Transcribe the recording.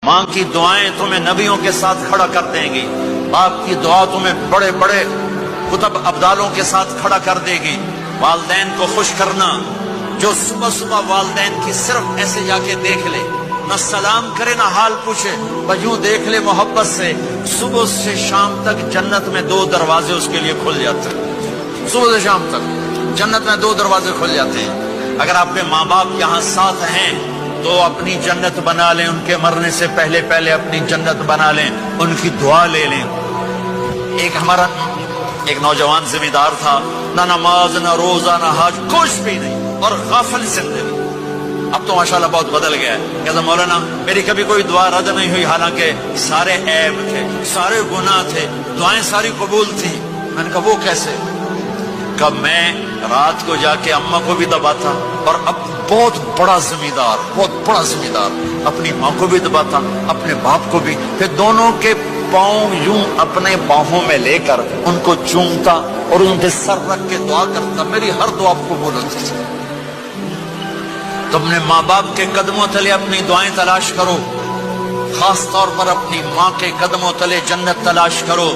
ماں کی دعائیں تمہیں نبیوں کے ساتھ کھڑا کر دیں گی، باپ کی دعا تمہیں بڑے بڑے کتب ابدالوں کے ساتھ کھڑا کر دے گی۔ والدین کو خوش کرنا، جو صبح صبح والدین کی صرف ایسے جا کے دیکھ لے، نہ سلام کرے نہ حال پوچھے، بس یوں دیکھ لے محبت سے، صبح سے شام تک جنت میں 2 دروازے اس کے لیے کھل جاتے ہیں۔ صبح سے شام تک جنت میں 2 دروازے کھل جاتے ہیں۔ اگر آپ کے ماں باپ یہاں ساتھ ہیں تو اپنی جنت بنا لیں، ان کے مرنے سے پہلے پہلے اپنی جنت بنا لیں، ان کی دعا لے لیں۔ ہمارا ایک نوجوان ذمہ دار تھا، نہ نماز نہ روزہ نہ حج، کچھ بھی نہیں، اور غافل زندگی۔ اب تو ماشاءاللہ بہت بدل گیا ہے۔ کہتا مولانا میری کبھی کوئی دعا رد نہیں ہوئی، حالانکہ سارے عیب تھے، سارے گناہ تھے، دعائیں ساری قبول تھیں۔ میں نے کہا وہ کیسے؟ کہ میں رات کو جا کے اماں کو بھی دباتا، اور اب بہت بڑا ذمہ دار اپنی ماں کو بھی دباتا، اپنے باپ کو بھی، پھر دونوں کے پاؤں یوں اپنے باہوں میں لے کر ان کو چومتا اور ان کے سر رکھ کے دعا کرتا، میری ہر دعا قبول ہوتی تھی۔ تم نے ماں باپ کے قدموں تلے اپنی دعائیں تلاش کرو، خاص طور پر اپنی ماں کے قدموں تلے جنت تلاش کرو۔